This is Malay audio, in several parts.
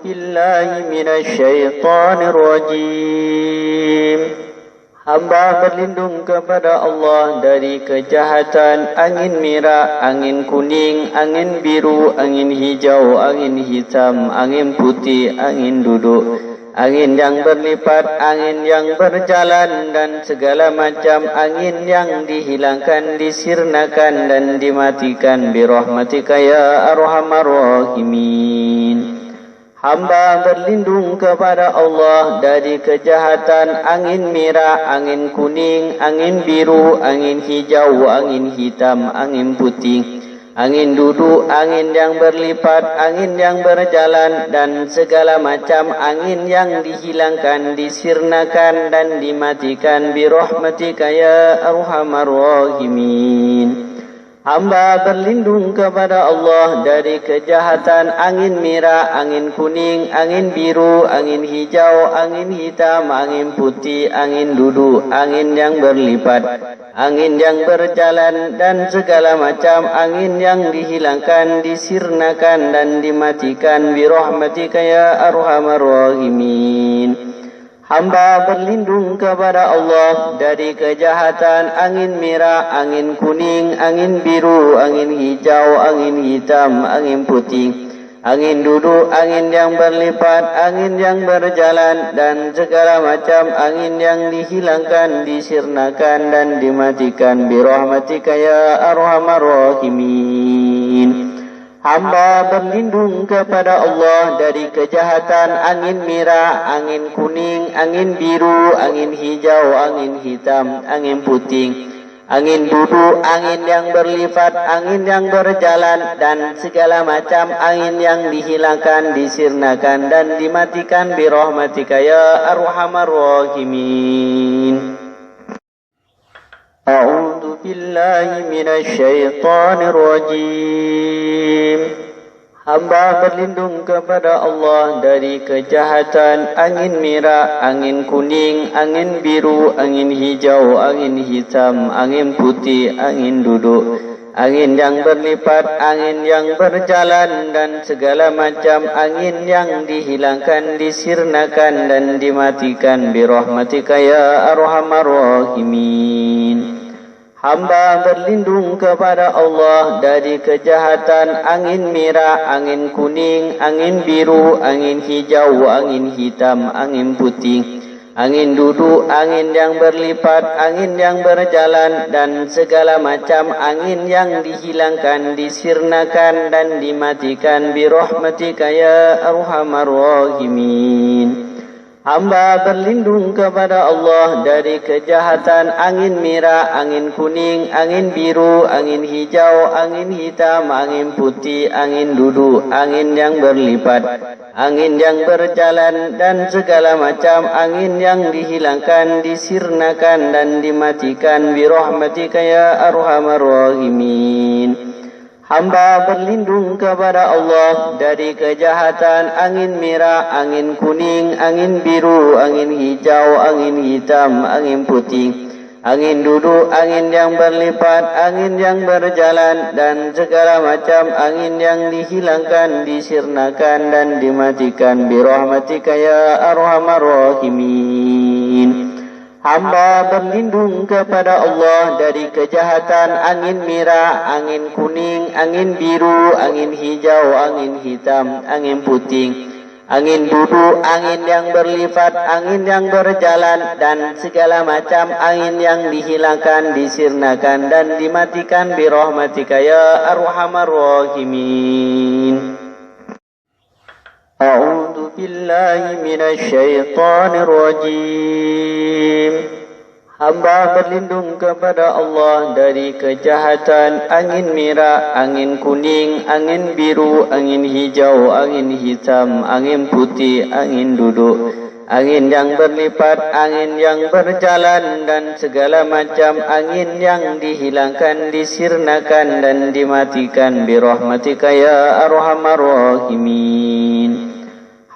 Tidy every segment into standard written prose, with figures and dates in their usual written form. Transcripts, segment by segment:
billahi minasyaitonir rajim. Hamba berlindung kepada Allah dari kejahatan angin merah, angin kuning, angin biru, angin hijau, angin hitam, angin putih, angin duduk, angin yang berlipat, angin yang berjalan, dan segala macam angin yang dihilangkan, disirnakan, dan dimatikan birahmatika ya arhamar rahimin. Hamba berlindung kepada Allah dari kejahatan angin merah, angin kuning, angin biru, angin hijau, angin hitam, angin putih, angin duduk, angin yang berlipat, angin yang berjalan, dan segala macam angin yang dihilangkan, disirnakan, dan dimatikan birahmatika ya arhamar rahimin. Hamba berlindung kepada Allah dari kejahatan angin merah, angin kuning, angin biru, angin hijau, angin hitam, angin putih, angin duduk, angin yang berlipat, angin yang berjalan, dan segala macam angin yang dihilangkan, disirnakan, dan dimatikan birahmatika ya arhamar rahimin. Hamba berlindung kepada Allah dari kejahatan angin merah, angin kuning, angin biru, angin hijau, angin hitam, angin putih, angin duduk, angin yang berlipat, angin yang berjalan, dan segala macam angin yang dihilangkan, disirnakan, dan dimatikan birahmatika ya arhamar rahimin. Hamba berlindung kepada Allah dari kejahatan angin merah, angin kuning, angin biru, angin hijau, angin hitam, angin putih, angin duduk, angin yang berlipat, angin yang berjalan, dan segala macam angin yang dihilangkan, disirnakan, dan dimatikan birahmatika ya arhamar rahimin. A'udzu billahi minasyaitonir rajim. Hamba berlindung kepada Allah dari kejahatan angin merah, angin kuning, angin biru, angin hijau, angin hitam, angin putih, angin duduk, angin yang berlipat, angin yang berjalan, dan segala macam angin yang dihilangkan, disirnakan, dan dimatikan birahmatika ya arhamar rahimin. Hamba berlindung kepada Allah dari kejahatan angin merah, angin kuning, angin biru, angin hijau, angin hitam, angin putih, angin duduk, angin yang berlipat, angin yang berjalan, dan segala macam angin yang dihilangkan, disirnakan, dan dimatikan birahmatika ya arhamar rahimin. Hamba berlindung kepada Allah dari kejahatan angin merah, angin kuning, angin biru, angin hijau, angin hitam, angin putih, angin duduk, angin yang berlipat, angin yang berjalan, dan segala macam angin yang dihilangkan, disirnakan, dan dimatikan birahmatika ya arhamar rahimin. Hamba berlindung kepada Allah dari kejahatan angin merah, angin kuning, angin biru, angin hijau, angin hitam, angin putih, angin duduk, angin yang berlipat, angin yang berjalan, dan segala macam angin yang dihilangkan, disirnakan, dan dimatikan birahmatika ya arhamar rahimin. Hamba berlindung kepada Allah dari kejahatan angin merah, angin kuning, angin biru, angin hijau, angin hitam, angin putih, angin duduk, angin yang berlipat, angin yang berjalan, dan segala macam angin yang dihilangkan, disirnakan, dan dimatikan birahmatika ya arhamar rahimin. A'udzu billahi minasyaitonir rajim. Hamba berlindung kepada Allah dari kejahatan angin merah, angin kuning, angin biru, angin hijau, angin hitam, angin putih, angin duduk, angin yang berlipat, angin yang berjalan, dan segala macam angin yang dihilangkan, disirnakan, dan dimatikan birahmatika ya arhamar rahimin.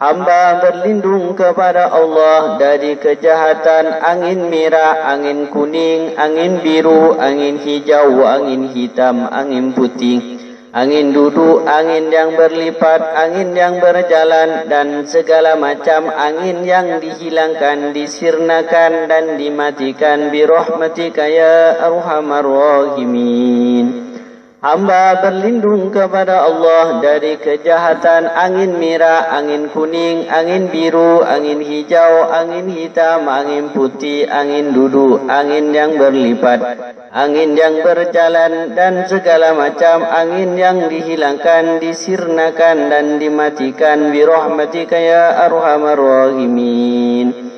Hamba berlindung kepada Allah dari kejahatan angin merah, angin kuning, angin biru, angin hijau, angin hitam, angin putih, angin duduk, angin yang berlipat, angin yang berjalan, dan segala macam angin yang dihilangkan, disirnakan, dan dimatikan birahmatika ya arhamar rahimin. Hamba berlindung kepada Allah dari kejahatan angin merah, angin kuning, angin biru, angin hijau, angin hitam, angin putih, angin duduk, angin yang berlipat, angin yang berjalan, dan segala macam angin yang dihilangkan, disirnakan, dan dimatikan birahmatika ya arhamar rahimin.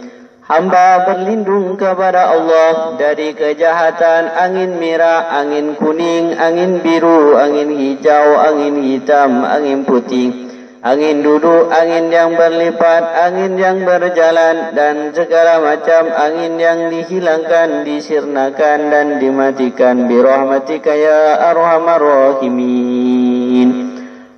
Hamba berlindung kepada Allah dari kejahatan angin merah, angin kuning, angin biru, angin hijau, angin hitam, angin putih, angin duduk, angin yang berlipat, angin yang berjalan, dan segala macam angin yang dihilangkan, disirnakan, dan dimatikan birahmatika ya arhamar rahimin.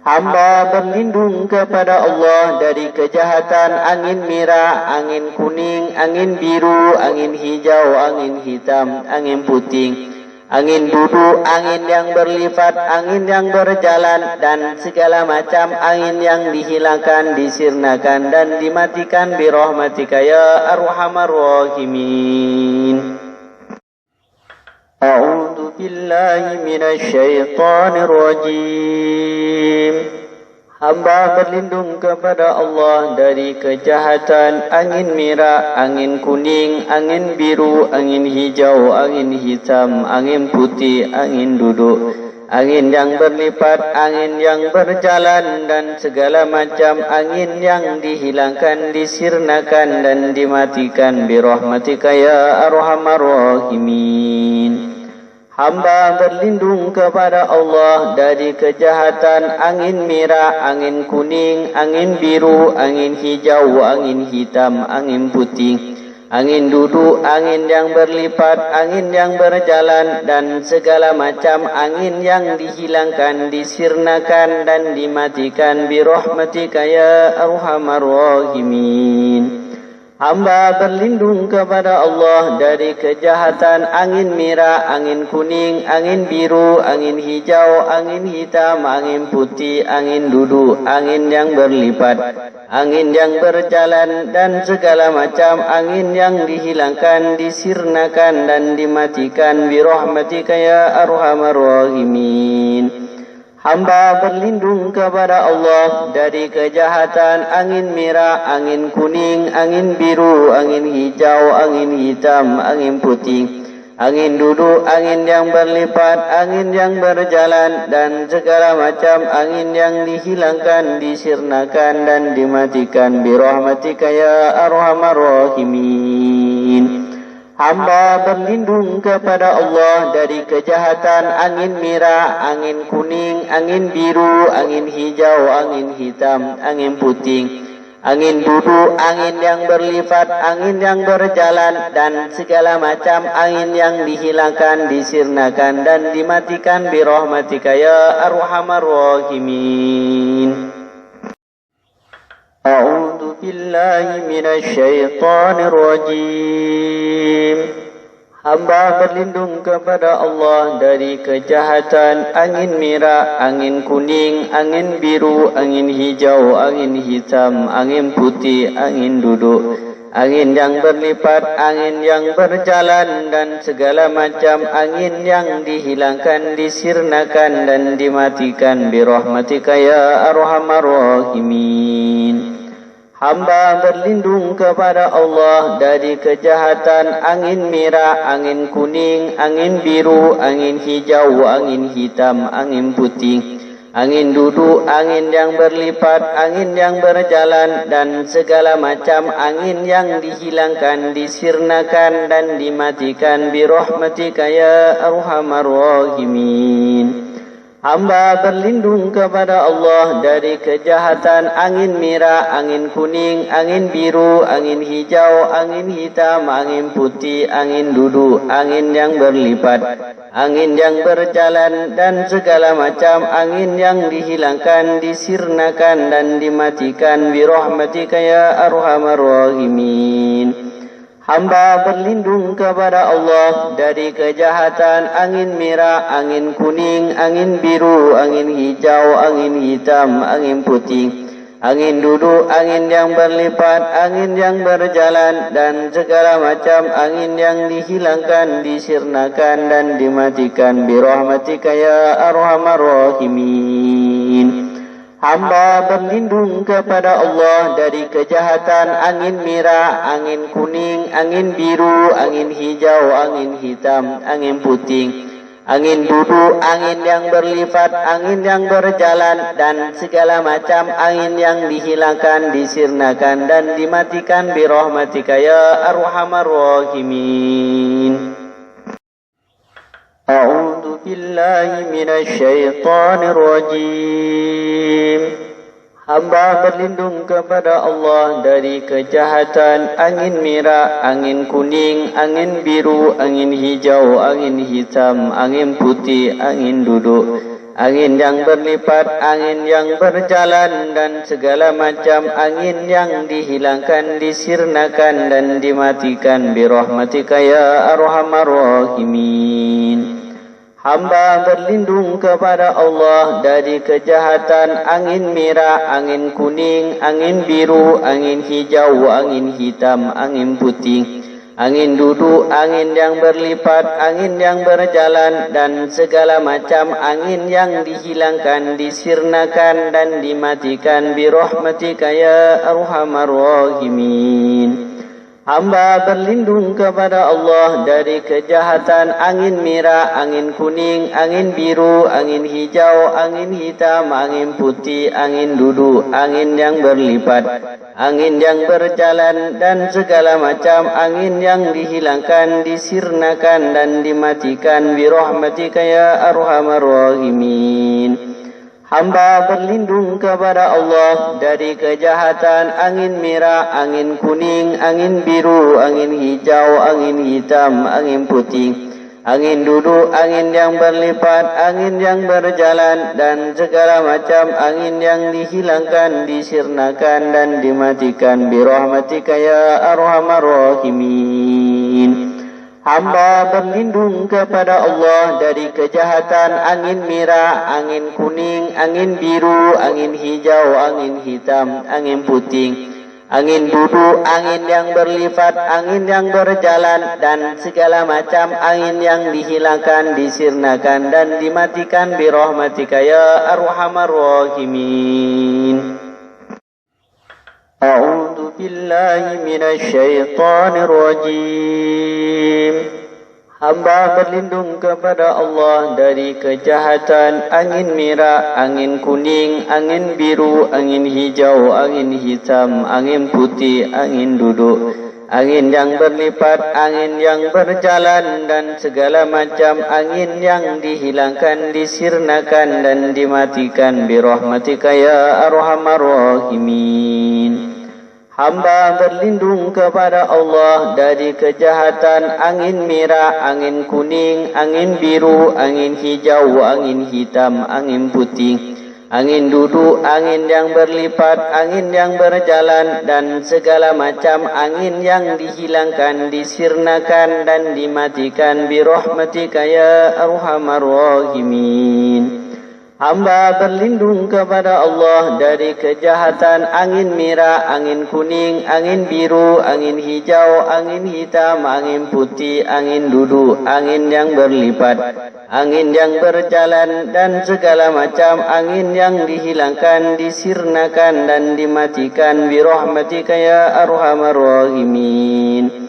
Hamba berlindung kepada Allah dari kejahatan angin merah, angin kuning, angin biru, angin hijau, angin hitam, angin putih, angin duduk, angin yang berlipat, angin yang berjalan, dan segala macam angin yang dihilangkan, disirnakan, dan dimatikan birahmatika ya arhamar rahimin. A'udzu billahi minasy syaithanir rajim. Hamba berlindung kepada Allah dari kejahatan angin merah, angin kuning, angin biru, angin hijau, angin hitam, angin putih, angin duduk, angin yang berlipat, angin yang berjalan, dan segala macam angin yang dihilangkan, disirnakan, dan dimatikan birahmatika ya arhamar rahimin. Hamba berlindung kepada Allah dari kejahatan angin merah, angin kuning, angin biru, angin hijau, angin hitam, angin putih, angin duduk, angin yang berlipat, angin yang berjalan, dan segala macam angin yang dihilangkan, disirnakan, dan dimatikan birahmatika ya arhamar rahimin. Hamba berlindung kepada Allah dari kejahatan angin merah, angin kuning, angin biru, angin hijau, angin hitam, angin putih, angin duduk, angin yang berlipat, angin yang berjalan, dan segala macam angin yang dihilangkan, disirnakan, dan dimatikan birahmatika ya arhamar rahimin. Hamba berlindung kepada Allah dari kejahatan angin merah, angin kuning, angin biru, angin hijau, angin hitam, angin putih, angin duduk, angin yang berlipat, angin yang berjalan, dan segala macam angin yang dihilangkan, disirnakan, dan dimatikan birahmatika ya arhamar rahimin. Hamba berlindung kepada Allah dari kejahatan angin merah, angin kuning, angin biru, angin hijau, angin hitam, angin putih, angin duduk, angin yang berlipat, angin yang berjalan, dan segala macam angin yang dihilangkan, disirnakan, dan dimatikan birahmatika ya arhamar rahimin. A'udzu billahi minasy syaithanir rajim. Hamba berlindung kepada Allah dari kejahatan angin merah, angin kuning, angin biru, angin hijau, angin hitam, angin putih, angin duduk, angin yang berlipat, angin yang berjalan, dan segala macam angin yang dihilangkan, disirnakan, dan dimatikan birahmatika ya arhamar rahimin. Hamba berlindung kepada Allah dari kejahatan angin merah, angin kuning, angin biru, angin hijau, angin hitam, angin putih, angin duduk, angin yang berlipat, angin yang berjalan, dan segala macam angin yang dihilangkan, disirnakan, dan dimatikan birahmatika ya arhamar rahimin. Hamba berlindung kepada Allah dari kejahatan angin merah, angin kuning, angin biru, angin hijau, angin hitam, angin putih, angin duduk, angin yang berlipat, angin yang berjalan, dan segala macam angin yang dihilangkan, disirnakan, dan dimatikan birahmatika ya arhamar rahimin. Hamba berlindung kepada Allah dari kejahatan angin merah, angin kuning, angin biru, angin hijau, angin hitam, angin putih, angin duduk, angin yang berlipat, angin yang berjalan, dan segala macam angin yang dihilangkan, disirnakan, dan dimatikan. Birahmatika ya arhamar rahimin. Hamba berlindung kepada Allah dari kejahatan angin merah, angin kuning, angin biru, angin hijau, angin hitam, angin putih, angin duduk, angin yang berlipat, angin yang berjalan, dan segala macam angin yang dihilangkan, disirnakan, dan dimatikan. Birahmatika ya arhamar rahimin. A'udzu billahi minasy syaithanir rajim. Hamba berlindung kepada Allah dari kejahatan angin merah, angin kuning, angin biru, angin hijau, angin hitam, angin putih, angin duduk, angin yang berlipat, angin yang berjalan, dan segala macam angin yang dihilangkan, disirnakan, dan dimatikan. Birahmatika ya arhamar rahimin. Hamba berlindung kepada Allah dari kejahatan angin merah, angin kuning, angin biru, angin hijau, angin hitam, angin putih, angin duduk, angin yang berlipat, angin yang berjalan, dan segala macam angin yang dihilangkan, disirnakan, dan dimatikan. Birahmatika ya arhamar rahimin. Hamba berlindung kepada Allah dari kejahatan angin merah, angin kuning, angin biru, angin hijau, angin hitam, angin putih, angin duduk, angin yang berlipat, angin yang berjalan, dan segala macam angin yang dihilangkan, disirnakan, dan dimatikan. Birahmatika ya arhamar rahimin. Hamba berlindung kepada Allah dari kejahatan angin merah, angin kuning, angin biru, angin hijau, angin hitam, angin putih, angin duduk, angin yang berlipat, angin yang berjalan, dan segala macam angin yang dihilangkan, disirnakan, dan dimatikan. Birahmatika ya arhamar rahimin. Hamba berlindung kepada Allah dari kejahatan angin merah, angin kuning, angin biru, angin hijau, angin hitam, angin putih, angin duduk, angin yang berlipat, angin yang berjalan, dan segala macam angin yang dihilangkan, disirnakan, dan dimatikan. Birahmatika ya arhamar rahimin. A'udzu billahi minasy syaithanir rajim. Hamba berlindung kepada Allah dari kejahatan angin merah, angin kuning, angin biru, angin hijau, angin hitam, angin putih, angin duduk, angin yang berlipat, angin yang berjalan, dan segala macam angin yang dihilangkan, disirnakan, dan dimatikan. Birahmatika ya arhamar rahimin. Hamba berlindung kepada Allah dari kejahatan angin merah, angin kuning, angin biru, angin hijau, angin hitam, angin putih, angin duduk, angin yang berlipat, angin yang berjalan, dan segala macam angin yang dihilangkan, disirnakan, dan dimatikan. Birahmatika ya arhamar rahimin. Hamba berlindung kepada Allah dari kejahatan angin merah, angin kuning, angin biru, angin hijau, angin hitam, angin putih, angin duduk, angin yang berlipat, angin yang berjalan, dan segala macam angin yang dihilangkan, disirnakan, dan dimatikan. Birahmatika ya arhamar rahimin.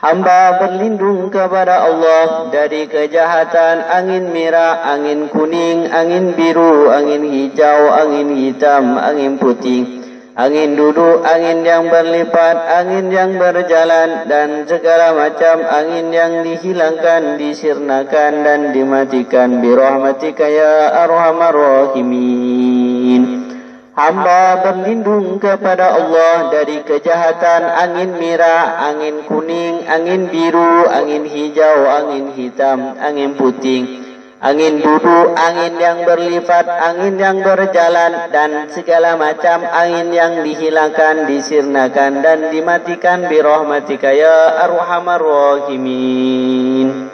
Hamba berlindung kepada Allah dari kejahatan angin merah, angin kuning, angin biru, angin hijau, angin hitam, angin putih, angin duduk, angin yang berlipat, angin yang berjalan, dan segala macam angin yang dihilangkan, disirnakan, dan dimatikan. Birahmatika ya arhamar rahimin. Hamba berlindung kepada Allah dari kejahatan angin merah, angin kuning, angin biru, angin hijau, angin hitam, angin putih, angin duduk, angin yang berlipat, angin yang berjalan, dan segala macam angin yang dihilangkan, disirnakan, dan dimatikan birahmatika ya arhamar rahimin.